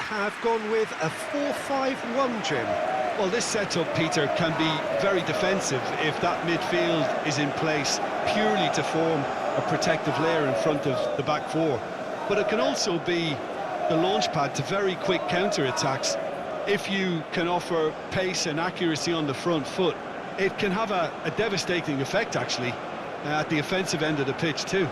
have gone with a 4-5-1, Jim. Well, this setup, Peter, can be very defensive if that midfield is in place purely to form a protective layer in front of the back four. But it can also be the launch pad to very quick counter-attacks. If you can offer pace and accuracy on the front foot, it can have a devastating effect, actually, at the offensive end of the pitch, too.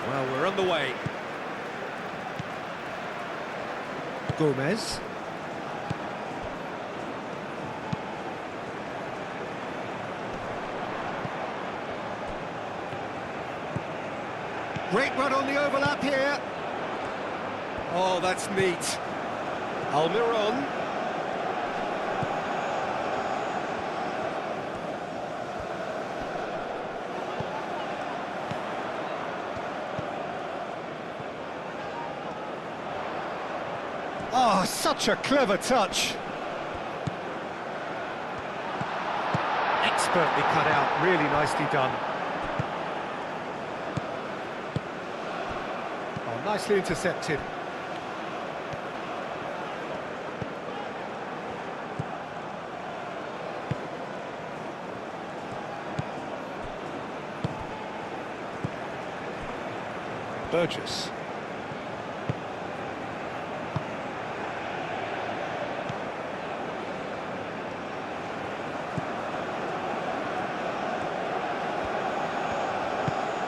Well, we're on the way. Gomez. Great run on the overlap here. Oh, that's neat. Almiron. Oh, such a clever touch. Expertly cut out, really nicely done. Oh, nicely intercepted. Burgess.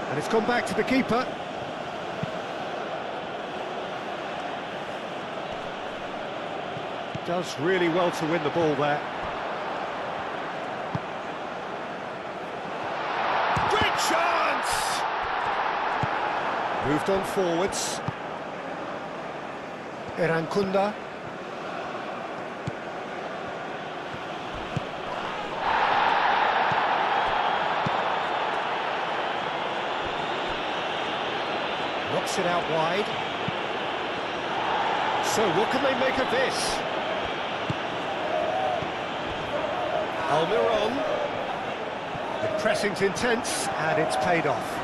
And it's gone back to the keeper. Does really well to win the ball there. Great chance! Moved on forwards. Erankunda. Knocks it out wide. So what can they make of this? Almiron. The pressing's intense and it's paid off.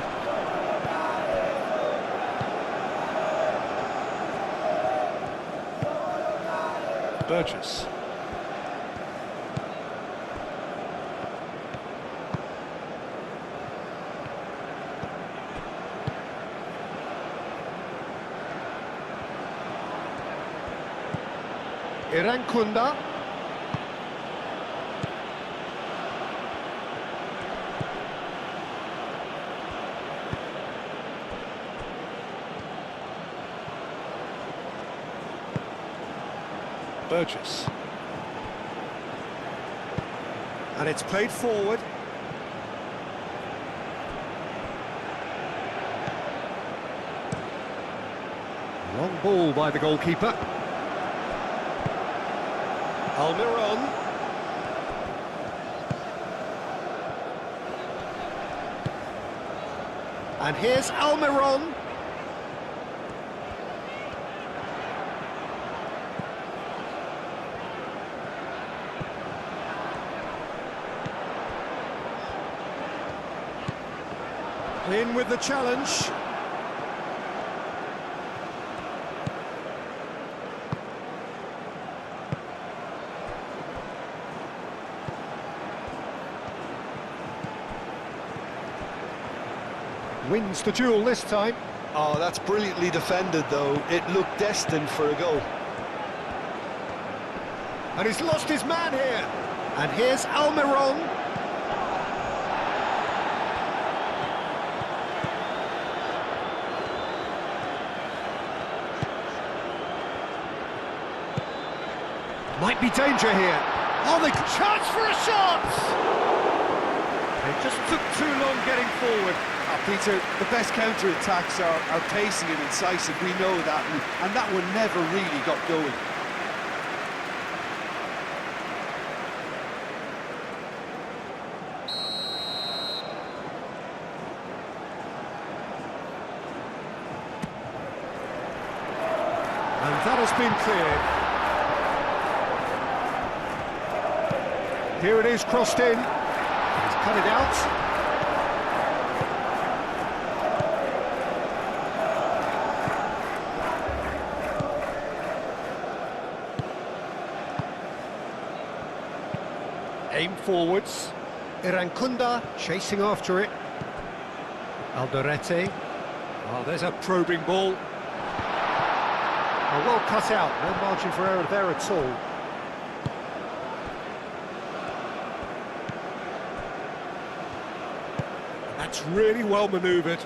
Burgess. Erankunda. Burgess. And it's played forward. Long ball by the goalkeeper. Almiron. And here's Almiron. In with the challenge. Wins the duel this time. Oh, that's brilliantly defended, though. It looked destined for a goal. And he's lost his man here. And here's Almiron. Might be danger here. Oh, the chance for a shot! They just took too long getting forward. Peter, the best counter-attacks are pacey and incisive, we know that, and that one never really got going. And that has been cleared. Here it is, crossed in. He's cut it out. Aim forwards. Irankunda chasing after it. Alderete. Oh, there's a probing ball. Oh, well cut out, no margin for error there at all. That's really well manoeuvred.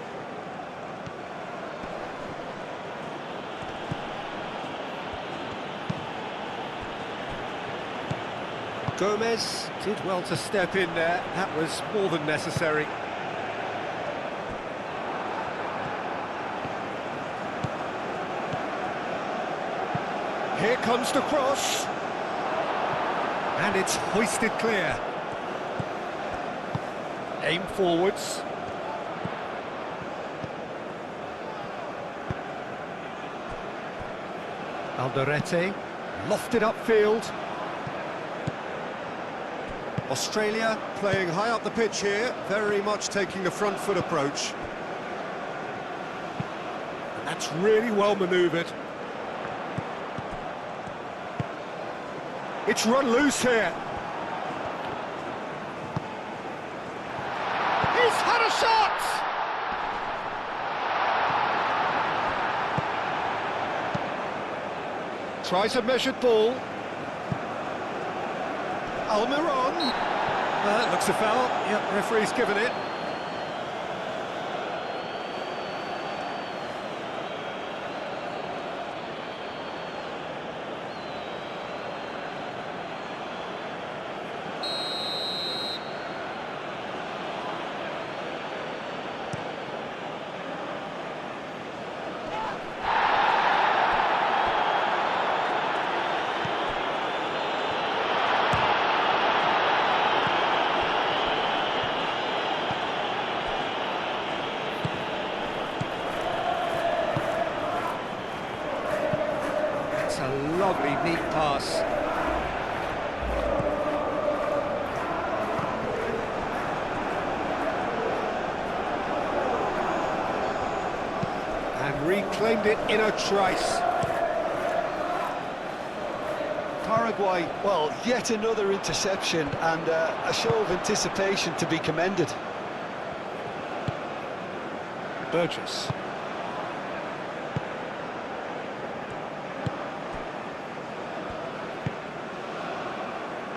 Gomez did well to step in there, that was more than necessary. Here comes the cross. And it's hoisted clear. Aim forwards. Alderete, lofted upfield. Australia playing high up the pitch here, very much taking the front foot approach. And that's really well manoeuvred. It's run loose here. He's had a shot! Tries a measured ball. Almiron. Looks a foul. Yep, referee's given it. A lovely, neat pass. And reclaimed it in a trice. Paraguay, well, yet another interception and a show of anticipation to be commended. Burgess.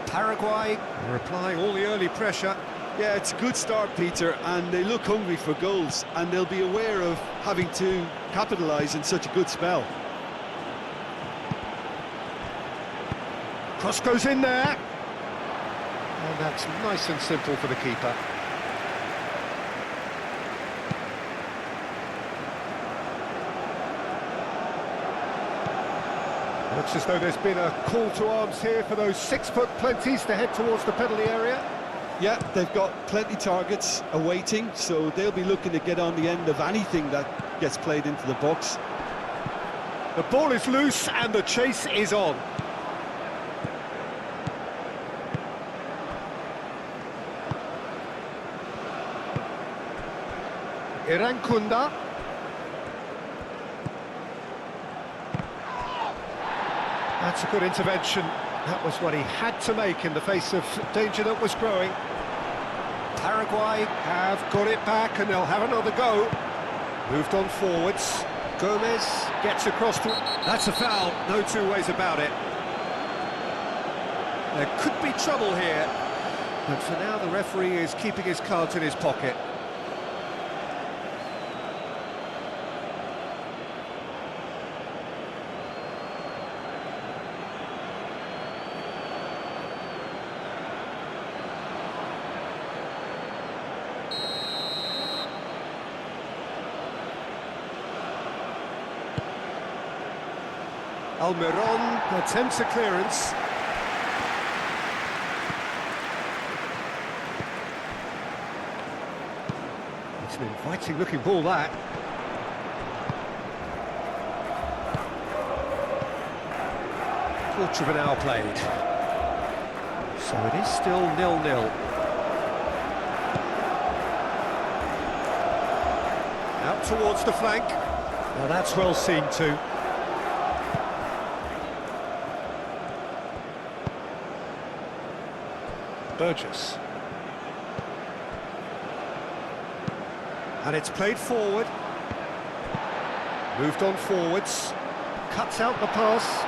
Paraguay are applying all the early pressure. Yeah, it's a good start, Peter, and they look hungry for goals, and they'll be aware of having to capitalise in such a good spell. Cross goes in there. And that's nice and simple for the keeper. Looks as though there's been a call to arms here for those 6-foot plenties to head towards the penalty area. Yeah, they've got plenty targets awaiting, so they'll be looking to get on the end of anything that gets played into the box. The ball is loose and the chase is on. Irankunda. That's a good intervention. That was what he had to make in the face of danger that was growing. Paraguay have got it back and they'll have another go. Moved on forwards. Gomez gets across to... That's a foul, no two ways about it. There could be trouble here, but for now the referee is keeping his cards in his pocket. Almiron attempts a clearance. It's an inviting looking ball, that. Quarter of an hour played. So it is still 0-0. towards the flank. Now that's well seen too. Burgess. And it's played forward. Moved on forwards. Cuts out the pass.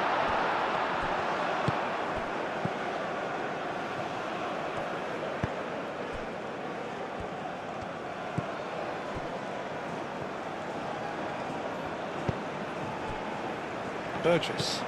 Burgess.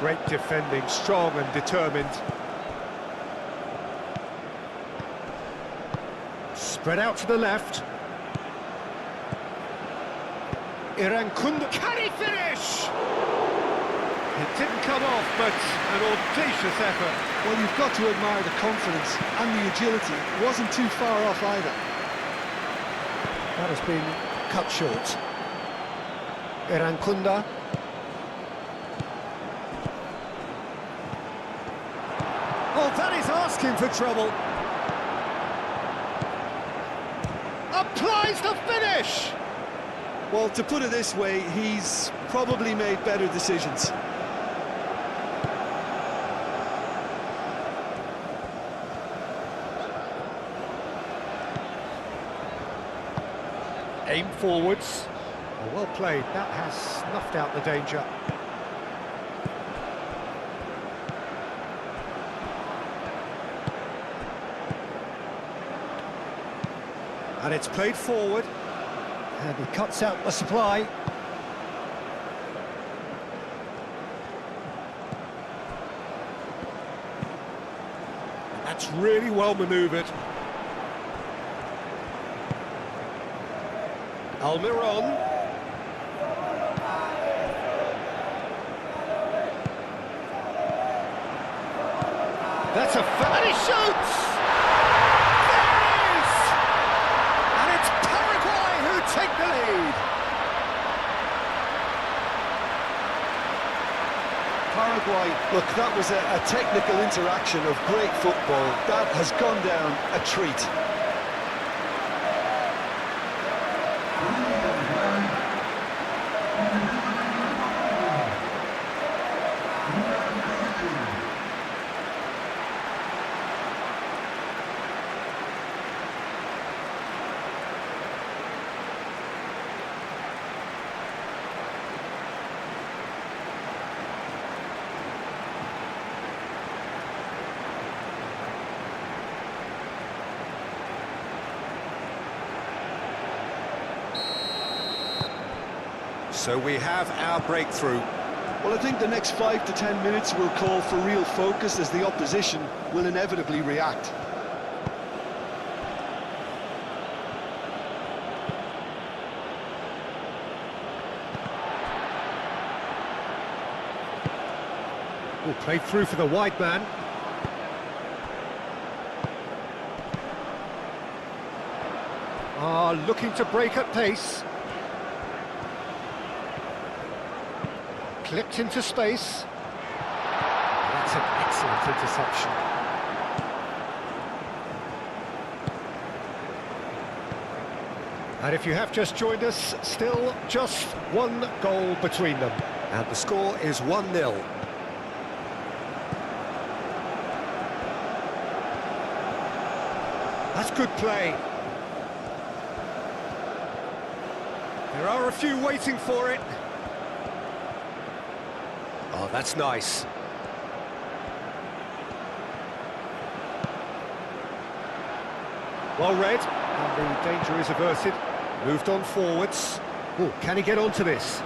Great defending, strong and determined. Spread out to the left. Irankunda, can he finish? It didn't come off, but an audacious effort. Well, you've got to admire the confidence and the agility. It wasn't too far off either. That has been cut short. Irankunda. Oh, that is asking for trouble. Applies the finish! Well, to put it this way, he's probably made better decisions. Aim forwards. Oh, well played. That has snuffed out the danger. And it's played forward. And he cuts out the supply. And that's really well manoeuvred. Almiron. That's a... and he shoots! Take the lead. Paraguay, look, that was a technical interaction of great football. That has gone down a treat. So we have our breakthrough. Well, I think the next 5 to 10 minutes will call for real focus as the opposition will inevitably react. Will play through for the wide man. Looking to break at pace. Clipped into space. That's an excellent interception. And if you have just joined us, still just one goal between them. And the score is 1-0. That's good play. There are a few waiting for it. Oh, that's nice. Well read, and the danger is averted. Moved on forwards. Oh, can he get onto this?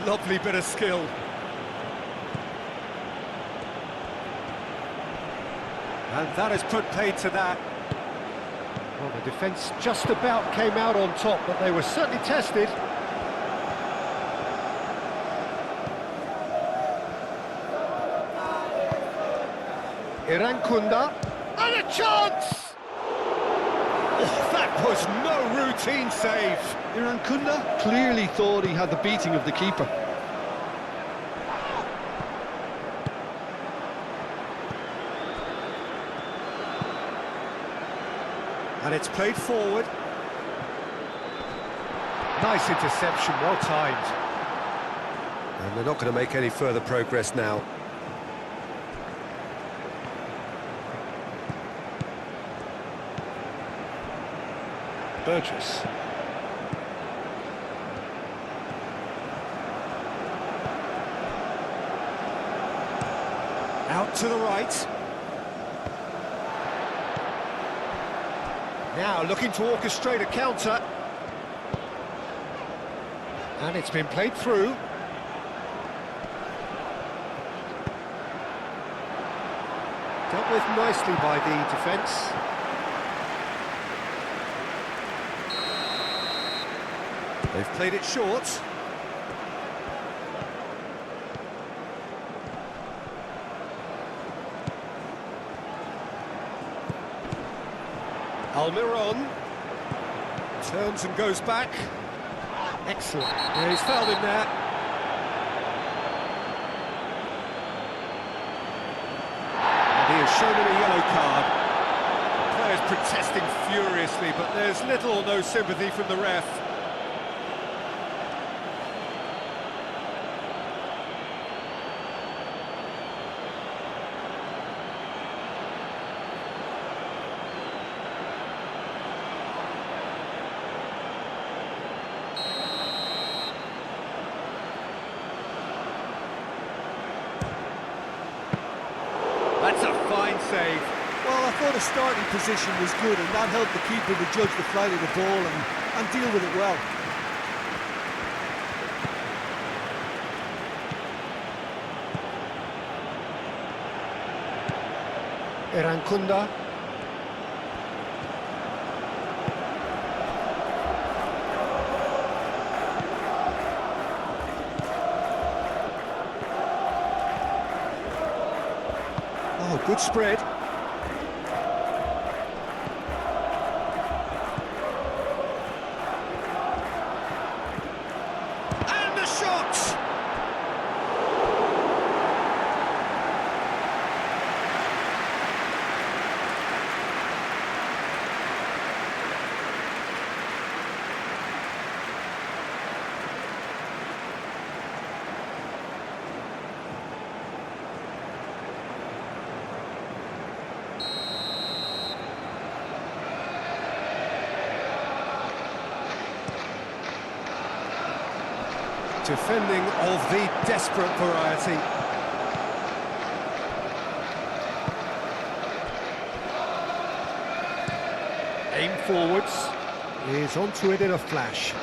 Lovely bit of skill. And that has put paid to that. Well, the defence just about came out on top, but they were certainly tested. Irankunda, and a chance! Oh, that was no routine save. Irankunda clearly thought he had the beating of the keeper. And it's played forward. Nice interception, well timed. And they're not going to make any further progress now. Burgess. Out to the right. Now looking to orchestrate a counter. And it's been played through. Dealt with nicely by the defence. They've played it short. Almiron turns and goes back. Excellent. Yeah, he's fouled him there. And he has shown him a yellow card. Players protesting furiously, but there's little or no sympathy from the ref. That's a fine save. Well, I thought the starting position was good, and that helped the keeper to judge the flight of the ball and deal with it well. Irankunda. Oh, good spread. And the shot! Defending of the desperate variety. Aim forwards. Is onto it in a flash.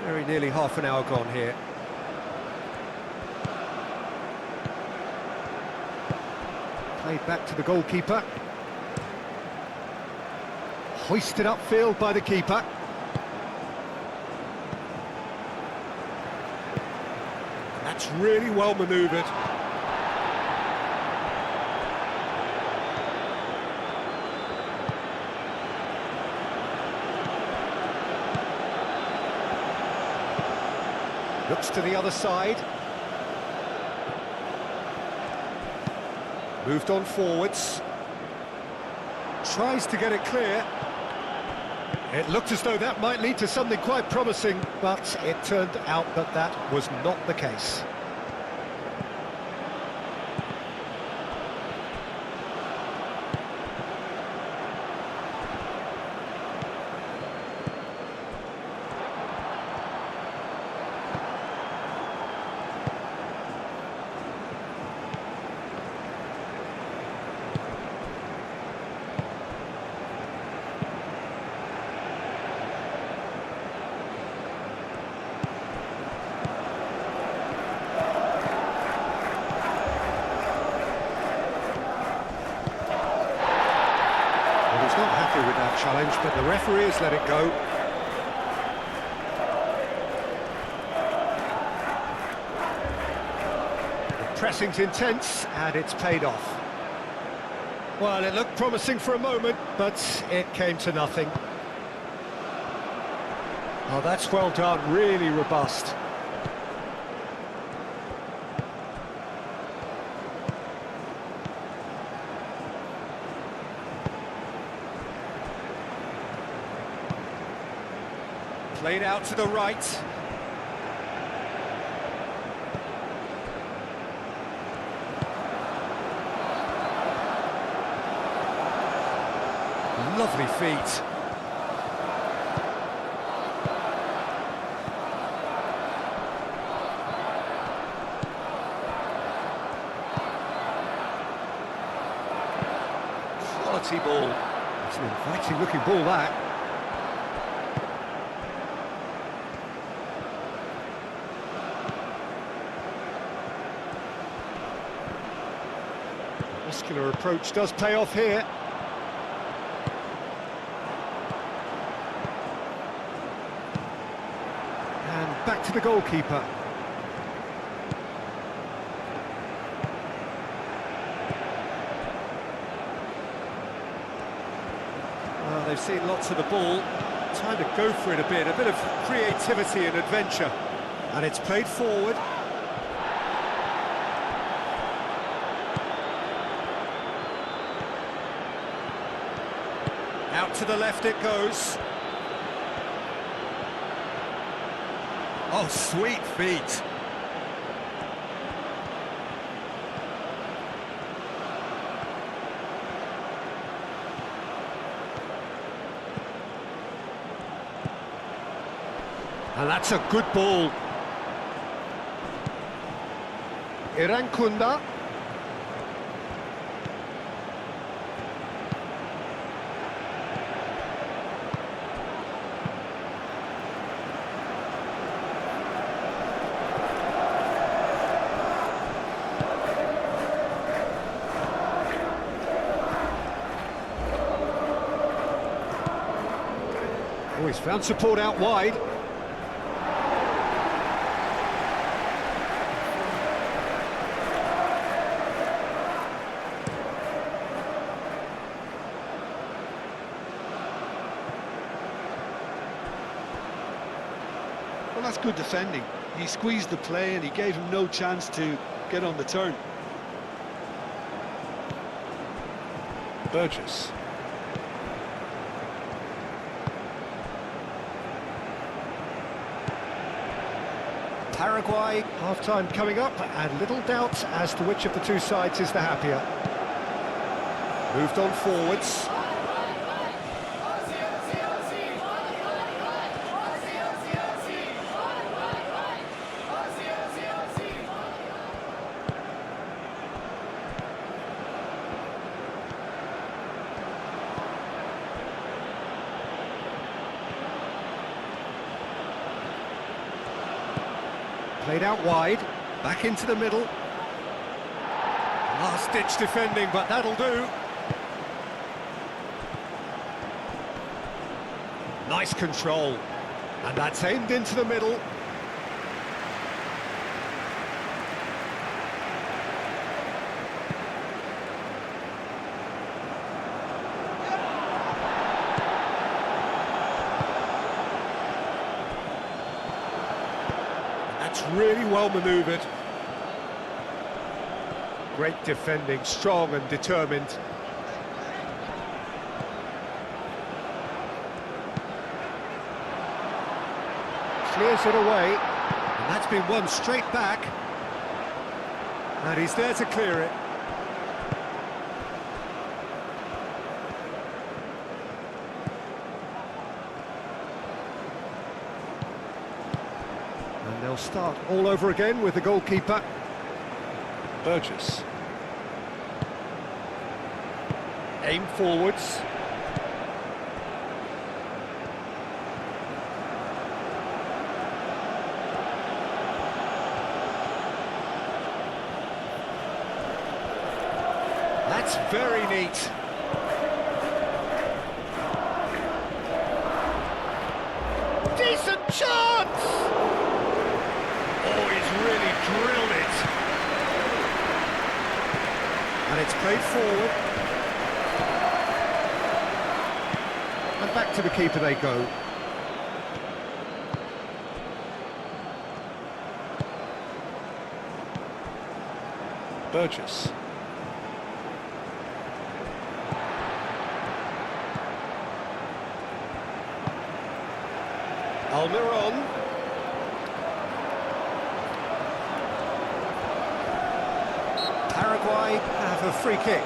Very nearly half an hour gone here. Played back to the goalkeeper. Hoisted upfield by the keeper. That's really well manoeuvred. Looks to the other side. Moved on forwards. Tries to get it clear. It looked as though that might lead to something quite promising, but it turned out that that was not the case. Not happy with that challenge, but the referee has let it go. The pressing's intense, and it's paid off. Well, it looked promising for a moment, but it came to nothing. Oh, that's well done, really robust. Played out to the right. Lovely feet. Quality ball. It's an inviting looking ball, that. Muscular approach does pay off here. And back to the goalkeeper. Well, they've seen lots of the ball. Time to go for it a bit of creativity and adventure. And it's played forward. Out to the left it goes. Oh, sweet feet. And that's a good ball. Irankunda. Oh, he's found support out wide. Well, that's good defending. He squeezed the play and he gave him no chance to get on the turn. Burgess. Paraguay, half-time coming up, and little doubt as to which of the two sides is the happier. Moved on forwards. Played out wide, back into the middle. Last-ditch defending, but that'll do. Nice control. And that's aimed into the middle. That's really well manoeuvred. Great defending, strong and determined. Clears it away, and that's been won straight back. And he's there to clear it. And they'll start all over again with the goalkeeper. Burgess. Aim forwards. That's very neat. Decent chance! Oh, he's really drilled it. played forward. And back to the keeper they go. Burgess. Almiron. Paraguay have a free kick.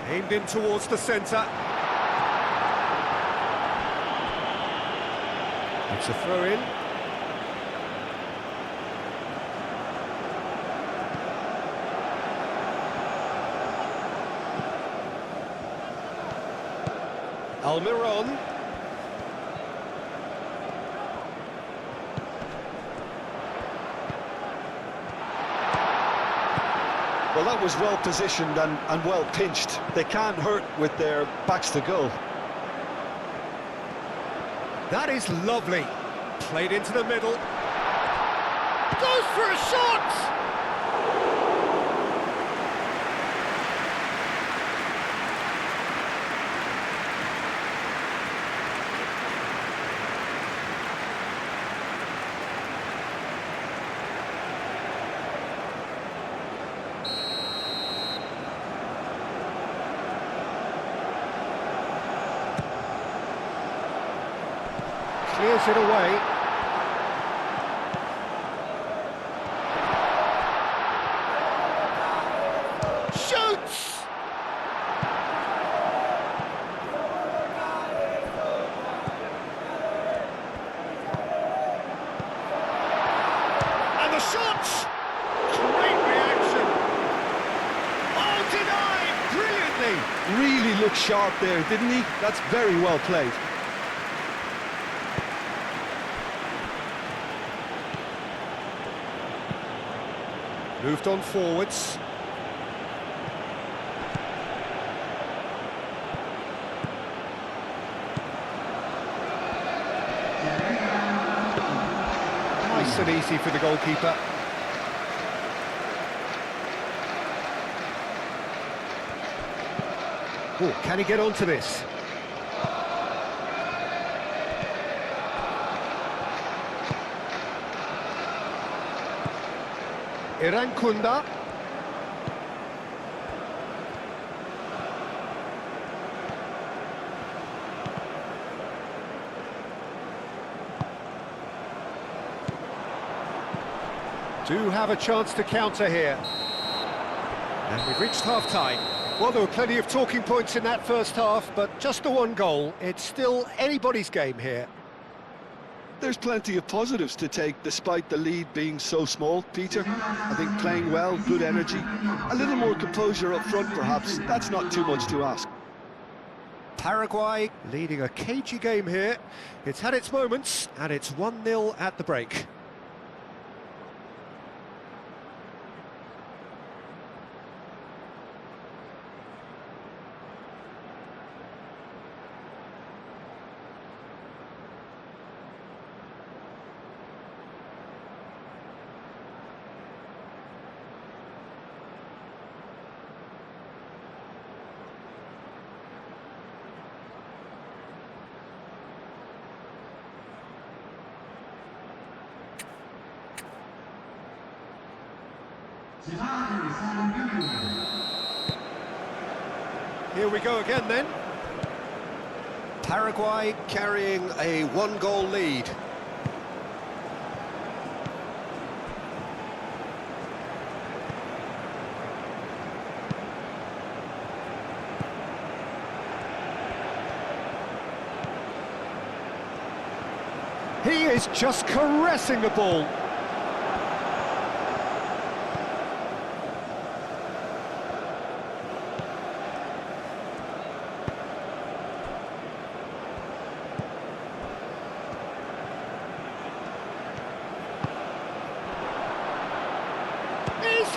Aimed in towards the centre. It's a throw-in. Almiron. Well, that was well positioned and well pinched. They can't hurt with their backs to goal. That is lovely. Played into the middle. Goes for a shot! Clears it away. Shoots! And the shot! Great reaction! Oh, denied! Brilliantly! Really looked sharp there, didn't he? That's very well played. Moved on forwards. Nice and easy for the goalkeeper. Oh, can he get onto this? Irankunda. Do have a chance to counter here. And we've reached half-time. Well, there were plenty of talking points in that first half, but just the one goal. It's still anybody's game here. There's plenty of positives to take despite the lead being so small, Peter. I think playing well, good energy, a little more composure up front perhaps, that's not too much to ask. Paraguay leading a cagey game here. It's had its moments, and it's 1-0 at the break. Here we go again then. Paraguay carrying a one-goal lead. He is just caressing the ball.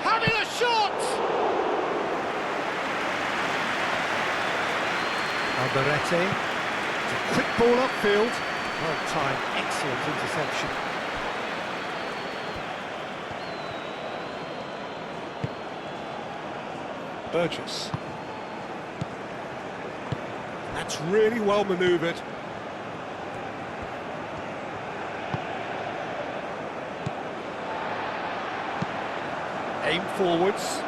having a shot! Alderete. It's a quick ball upfield. Well timed, excellent interception. Burgess. That's really well manoeuvred. Aim forwards.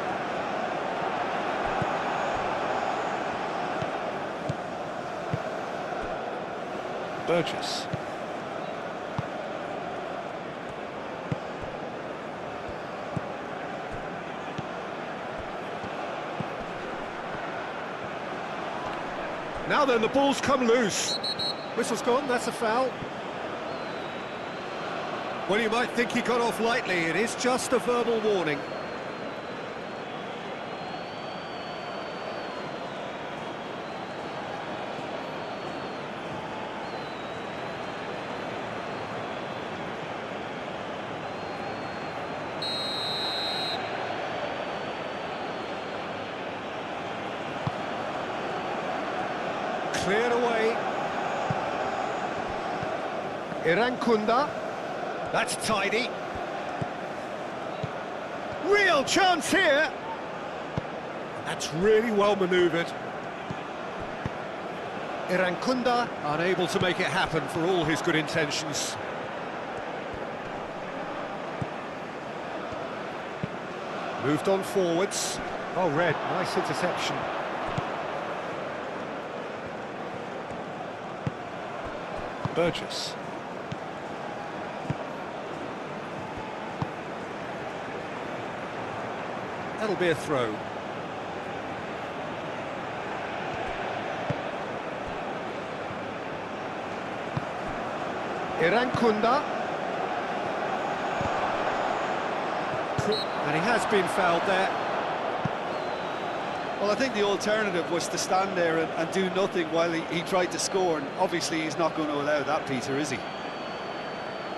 Burgess. Now then, the ball's come loose. Whistle's gone, that's a foul. Well, you might think he got off lightly. It is just a verbal warning. Cleared away. Irankunda. That's tidy. Real chance here. That's really well manoeuvred. Irankunda unable to make it happen for all his good intentions. Moved on forwards. Oh, Red, nice interception. Burgess. That'll be a throw. Irankunda. And he has been fouled there. Well, I think the alternative was to stand there and do nothing while he tried to score, and obviously he's not going to allow that, Peter, is he?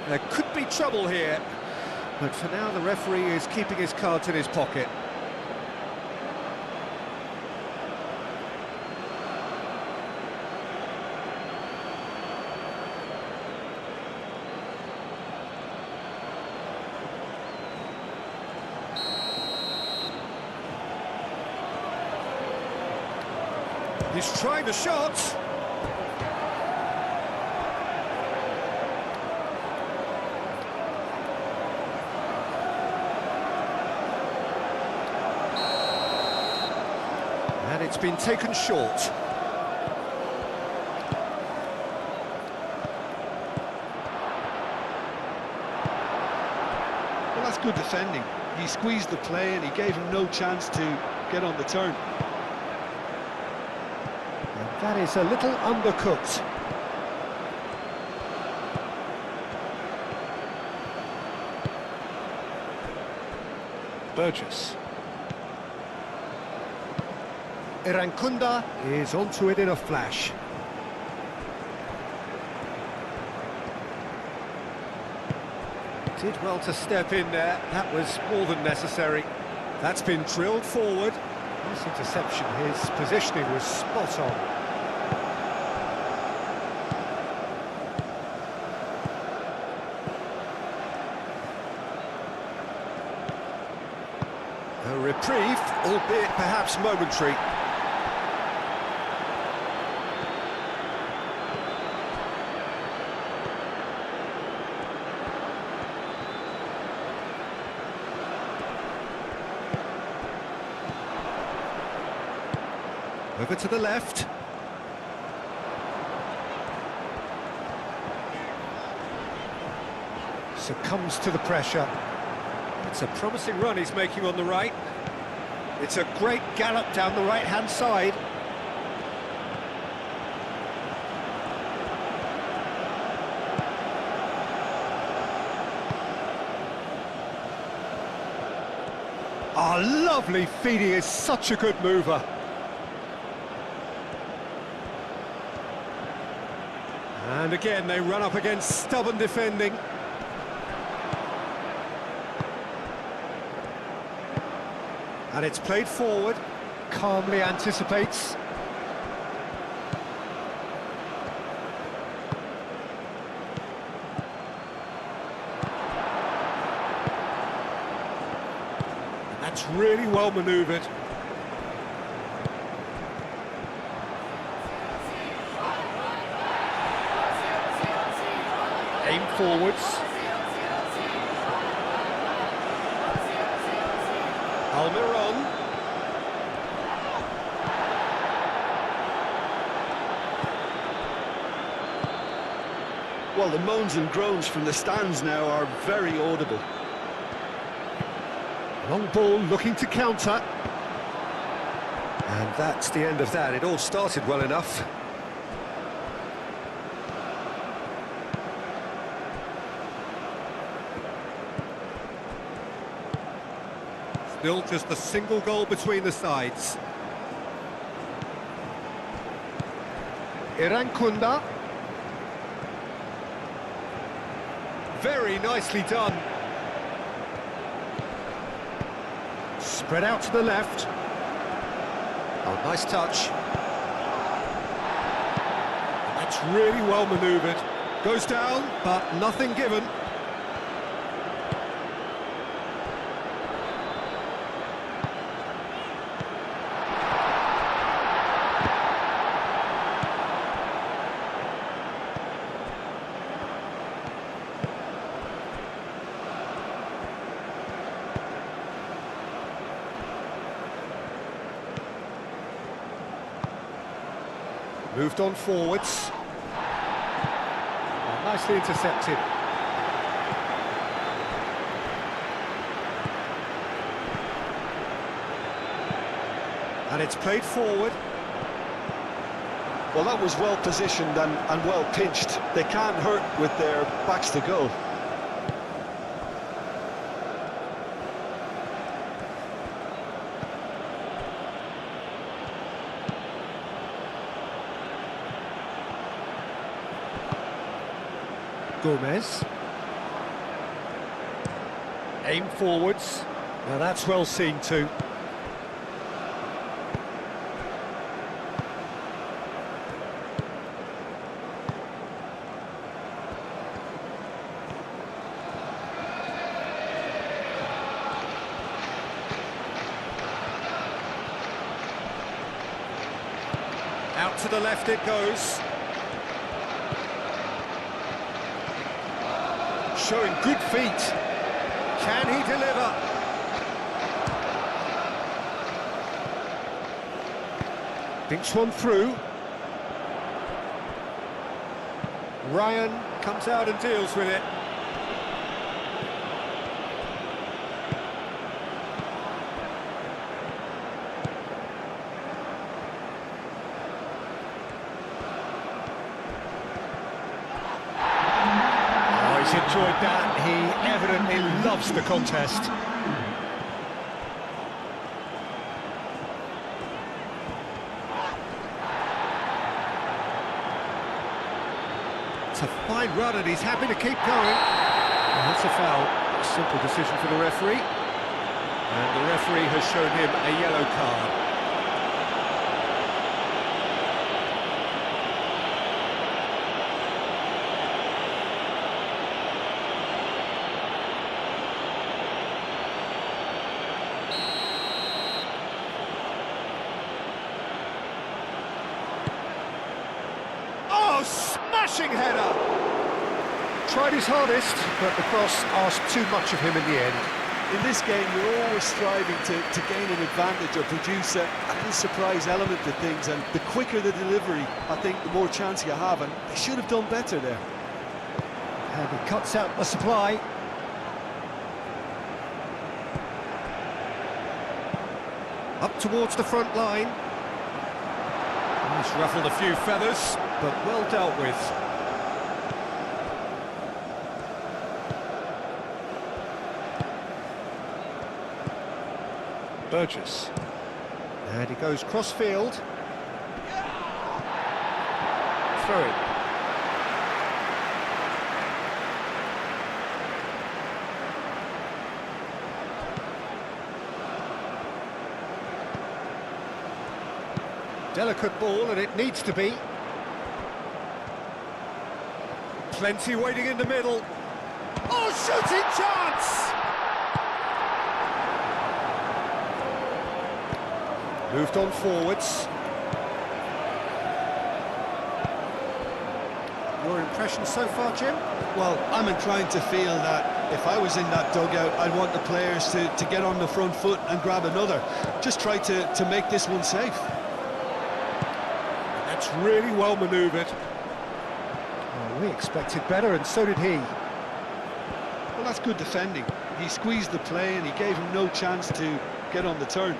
There could be trouble here, but for now the referee is keeping his cards in his pocket. He's trying the shot. And it's been taken short. Well, that's good defending. He squeezed the play and he gave him no chance to get on the turn. That is a little undercooked. Burgess. Irankunda is onto it in a flash. Did well to step in there. That was more than necessary. That's been drilled forward. Nice interception. His positioning was spot on. A reprieve, albeit perhaps momentary. Over to the left. Succumbs to the pressure. It's a promising run he's making on the right. It's a great gallop down the right-hand side. Oh, lovely feed. He is such a good mover. And again, they run up against stubborn defending. And it's played forward, calmly anticipates. And that's really well manoeuvred. Aim forwards. Almiron. Well, the moans and groans from the stands now are very audible. Long ball looking to counter. And that's the end of that. It all started well enough. Still just a single goal between the sides. Irankunda. Very nicely done. Spread out to the left. Oh, nice touch. And that's really well manoeuvred. Goes down, but nothing given. Moved on forwards. Oh, nicely intercepted. And it's played forward. Well, that was well positioned and well pitched. They can't hurt with their backs to goal. Gomez. Aim forwards. Now that's well seen too. Out to the left it goes. Showing good feet. Can he deliver? Thinks one through. Ryan comes out and deals with it. He's enjoyed that. He evidently loves the contest. It's a fine run and he's happy to keep going. And that's a foul. A simple decision for the referee. And the referee has shown him a yellow card. Smashing header! Tried his hardest, but the cross asked too much of him in the end. In this game, you're always striving to gain an advantage or produce a little surprise element to things, and the quicker the delivery, I think, the more chance you have, and they should have done better there. And he cuts out the supply. Up towards the front line. He's ruffled a few feathers, but well dealt with. Burgess. And he goes cross-field. Throw it. Delicate ball, and it needs to be. Plenty waiting in the middle. Oh, shooting chance! Moved on forwards. Your impression so far, Jim? Well, I'm inclined to feel that if I was in that dugout, I'd want the players to get on the front foot and grab another. Just try to make this one safe. That's really well manoeuvred. Well, we expected better, and so did he. Well, that's good defending. He squeezed the play and he gave him no chance to get on the turn.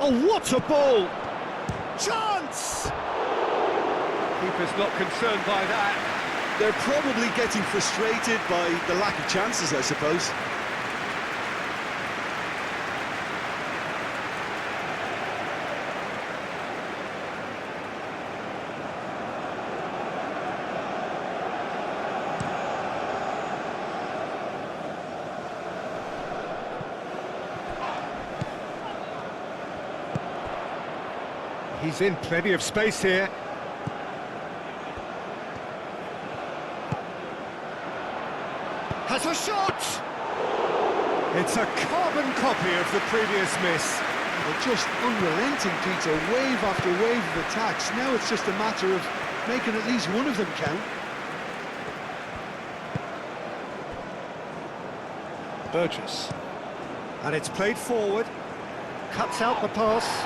Oh, what a ball! Chance! Keeper's not concerned by that. They're probably getting frustrated by the lack of chances, I suppose. He's in plenty of space here. Has a shot! It's a carbon copy of the previous miss. They're just unrelenting, Peter, wave after wave of attacks. Now it's just a matter of making at least one of them count. Burgess. And it's played forward. Cuts out the pass.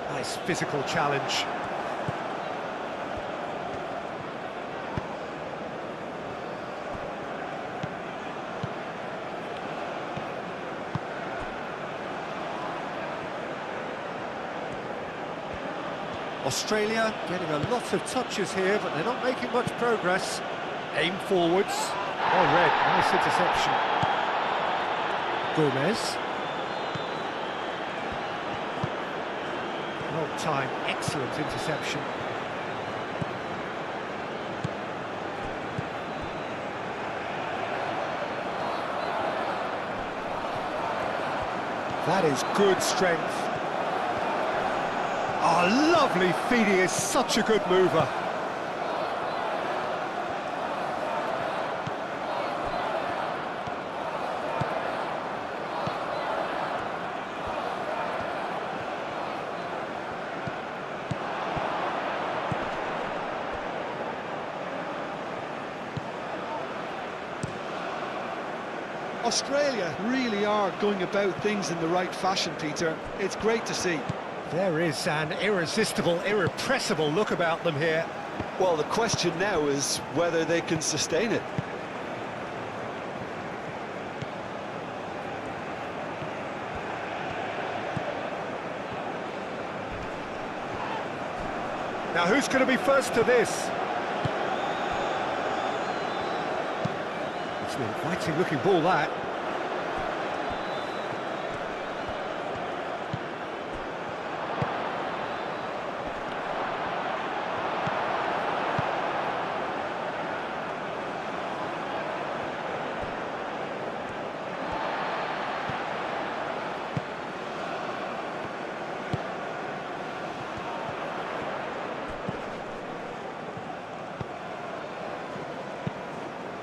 Nice physical challenge. Australia getting a lot of touches here, but they're not making much progress. Aim forwards. Oh, red. Nice interception. Gomez. Well timed, excellent interception. That is good strength. Oh, lovely feed. He is such a good mover. Australia really are going about things in the right fashion, Peter. It's great to see. There is an irresistible, irrepressible look about them here. Well, the question now is whether they can sustain it. Now, who's going to be first to this? It's an inviting looking ball, that.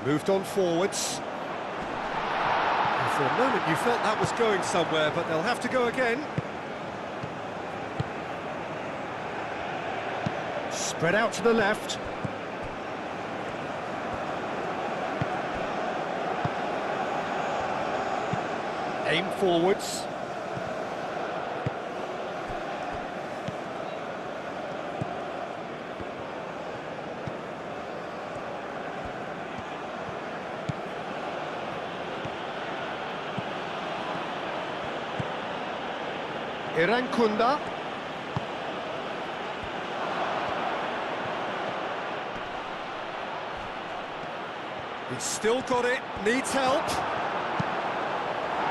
Moved on forwards. And for a moment you felt that was going somewhere, but they'll have to go again. Spread out to the left. Aim forwards. Irankunda. He's still got it, needs help.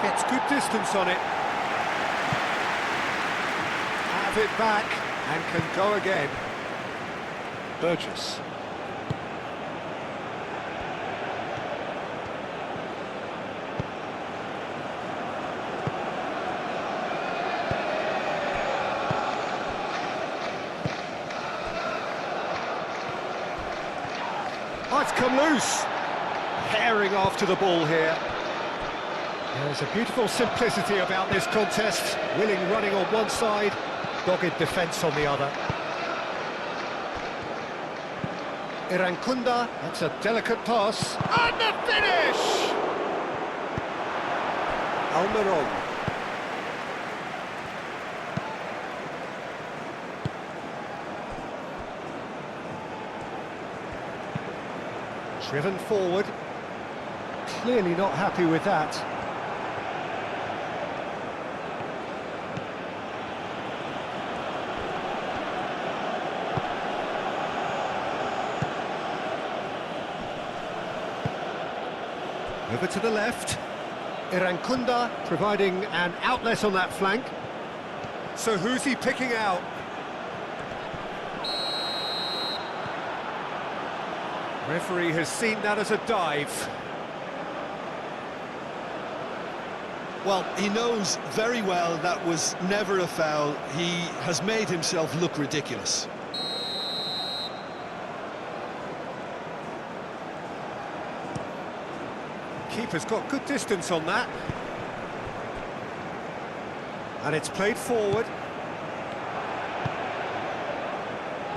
Gets good distance on it. Have it back and can go again. Burgess. Oh, it's come loose. Herring after the ball here. There's a beautiful simplicity about this contest. Willing running on one side, dogged defence on the other. Irankunda, that's a delicate pass. And the finish! Almiron. Driven forward. Clearly not happy with that. Over to the left. Irankunda providing an outlet on that flank. So who's he picking out? Referee has seen that as a dive. Well, he knows very well that was never a foul. He has made himself look ridiculous. Keeper's got good distance on that. And it's played forward.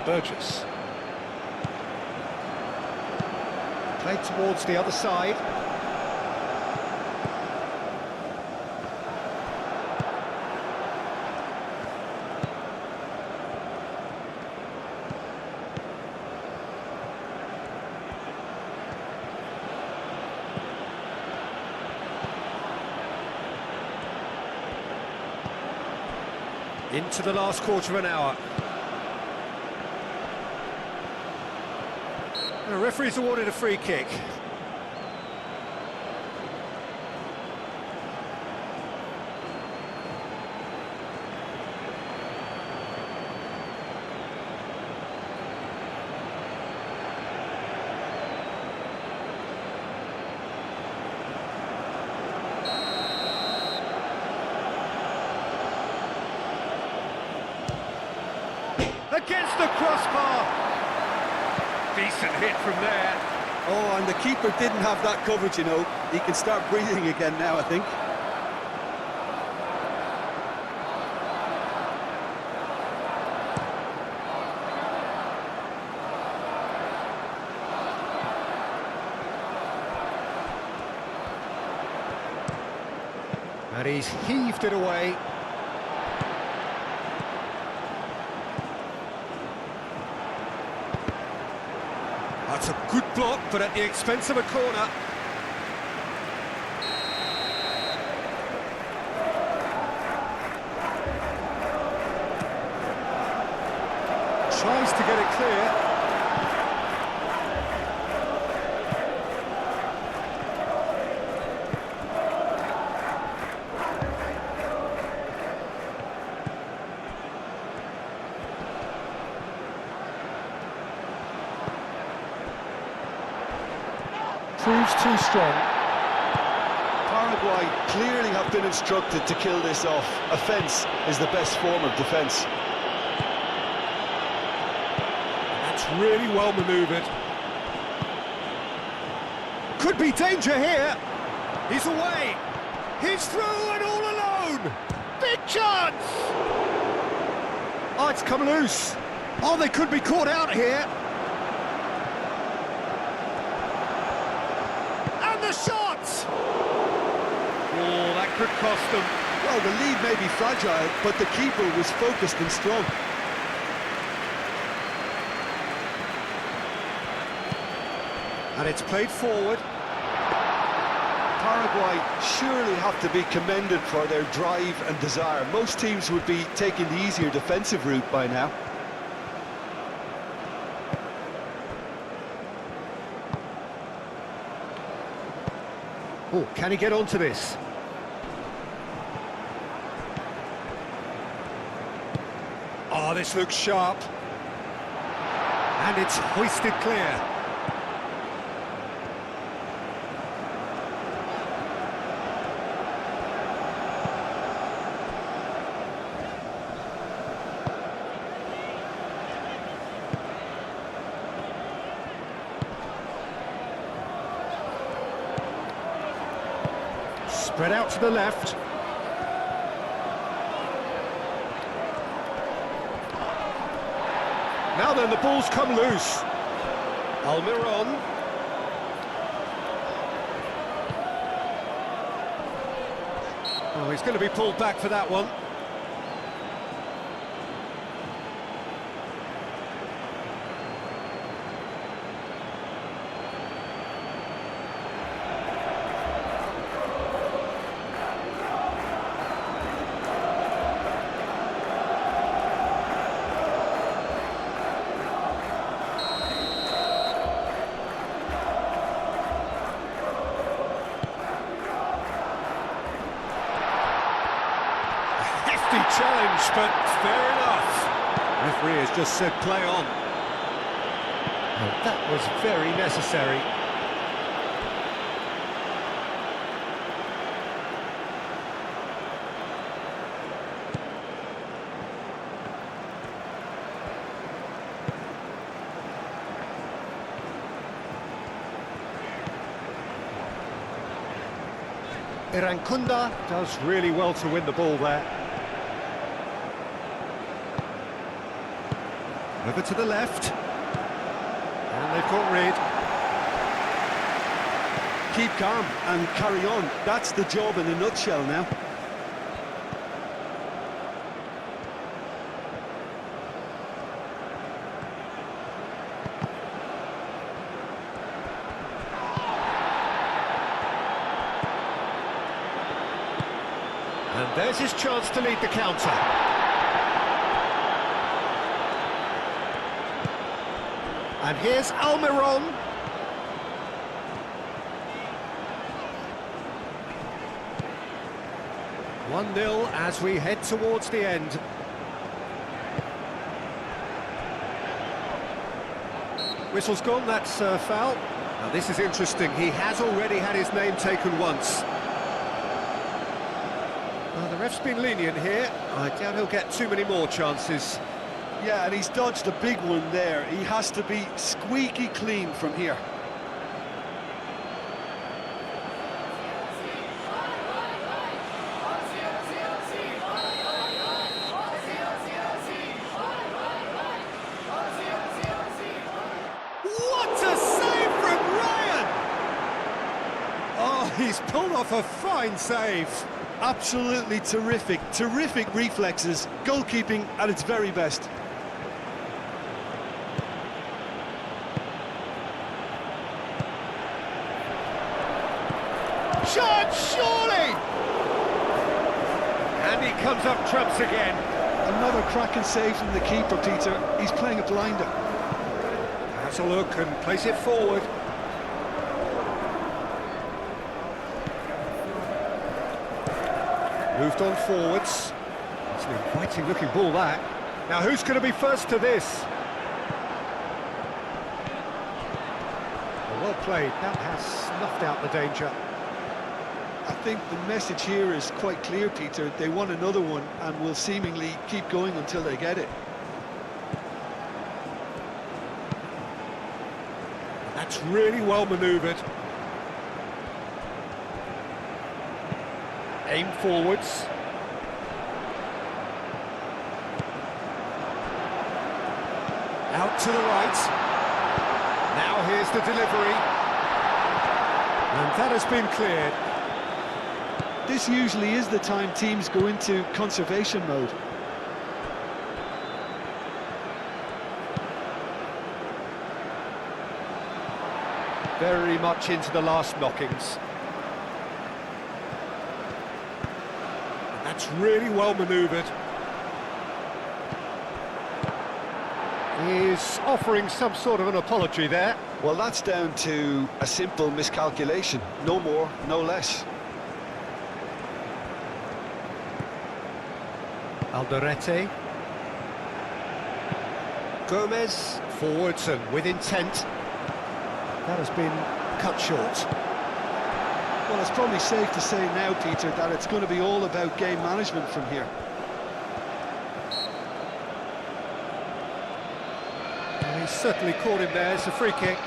Burgess. Played towards the other side. Into the last quarter of an hour. The referee's awarded a free kick. Against the crossbar. Decent hit from there. Oh, and the keeper didn't have that coverage, you know. He can start breathing again now, I think. And he's heaved it away. That's a good block, but at the expense of a corner. Tries to get it clear. Proves too strong. Paraguay clearly have been instructed to kill this off. Offence is the best form of defence. That's really well manoeuvred. Could be danger here. He's away. He's through and all alone. Big chance. Oh, it's come loose. Oh, they could be caught out here. The shot! Oh, that could cost them. Well, the lead may be fragile, but the keeper was focused and strong. And it's played forward. Paraguay surely have to be commended for their drive and desire. Most teams would be taking the easier defensive route by now. Oh, can he get onto this? Oh, this looks sharp. And it's hoisted clear. Spread out to the left. Now then, the ball's come loose. Almiron. Oh, he's going to be pulled back for that one. Challenge, but fair enough. Referee has just said play on. Oh, that was very necessary. Irankunda does really well to win the ball there. Over to the left. And they've got rid. Keep calm and carry on. That's the job in a nutshell now. And there's his chance to lead the counter. And here's Almiron. One-nil as we head towards the end. Whistle's gone, that's a foul. Now this is interesting, he has already had his name taken once. Well, the ref's been lenient here. I doubt he'll get too many more chances. Yeah, and he's dodged a big one there. He has to be squeaky clean from here. What a save from Ryan! Oh, he's pulled off a fine save. Absolutely terrific, terrific reflexes. Goalkeeping at its very best. Shot, surely! And he comes up trumps again. Another cracking save from the keeper, Peter. He's playing a blinder. Has a look and plays it forward. Moved on forwards. It's an inviting looking ball, that. Now who's going to be first to this? Well played, that has snuffed out the danger. I think the message here is quite clear, Peter. They want another one and will seemingly keep going until they get it. That's really well manoeuvred. Aim forwards. Out to the right. Now here's the delivery. And that has been cleared. This usually is the time teams go into conservation mode. Very much into the last knockings. And that's really well manoeuvred. is offering some sort of an apology there. Well, that's down to a simple miscalculation. No more, no less. Alderete. Gomez, forwards and with intent. That has been cut short. Well, it's probably safe to say now, Peter, that it's going to be all about game management from here. Well, he's certainly caught him there. It's a free kick.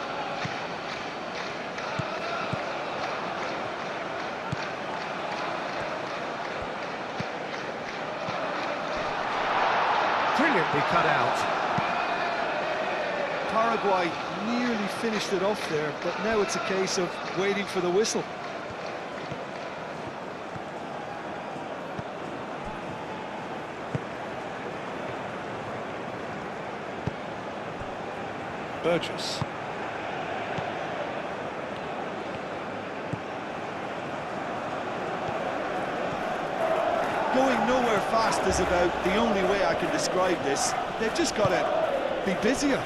Brilliantly cut out. Paraguay nearly finished it off there, but now it's a case of waiting for the whistle. Burgess. Going nowhere fast is about the only way I can describe this. They've just got to be busier.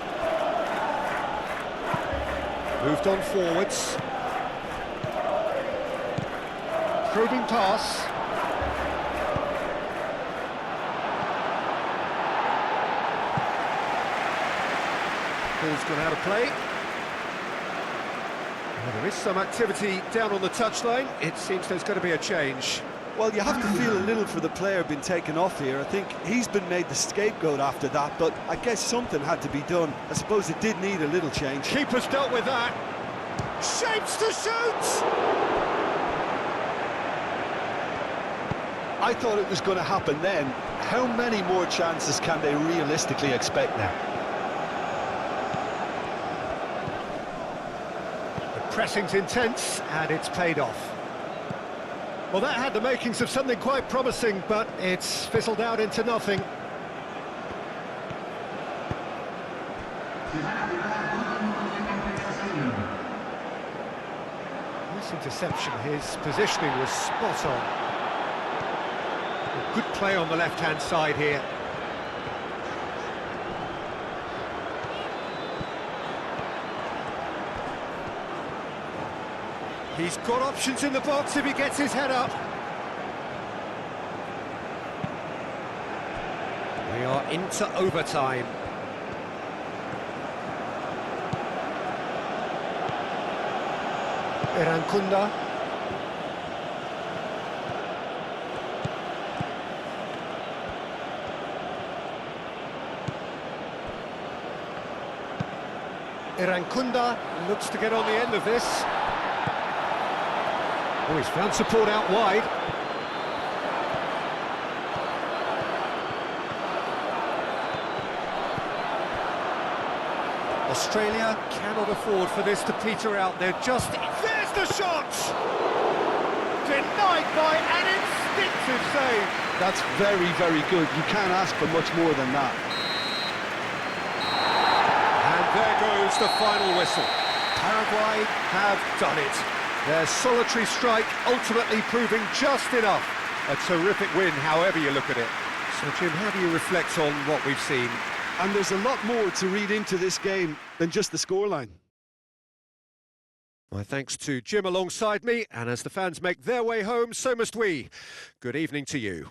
Moved on forwards. Probing pass. Ball's gone out of play. Well, there is some activity down on the touchline. It seems there's going to be a change. Well, you have to feel a little for the player being taken off here. I think he's been made the scapegoat after that, but I guess something had to be done. I suppose it did need a little change. Keeper's dealt with that. Shapes to shoot! I thought it was going to happen then. How many more chances can they realistically expect now? The pressing's intense, and it's paid off. Well, that had the makings of something quite promising, but it's fizzled out into nothing. Nice interception. His positioning was spot on. Good play on the left-hand side here. He's got options in the box if he gets his head up. We are into overtime. Erankunda. Erankunda looks to get on the end of this. Oh, he's found support out wide. Australia cannot afford for this to peter out. They're just... There's the shot! Denied by an instinctive save. That's very, very good. You can't ask for much more than that. And there goes the final whistle. Paraguay have done it. Their solitary strike ultimately proving just enough. A terrific win, however you look at it. So, Jim, how do you reflect on what we've seen? And there's a lot more to read into this game than just the scoreline. My thanks to Jim alongside me, and as the fans make their way home, so must we. Good evening to you.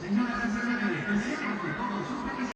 Señoras y señores, el cierre de todos sus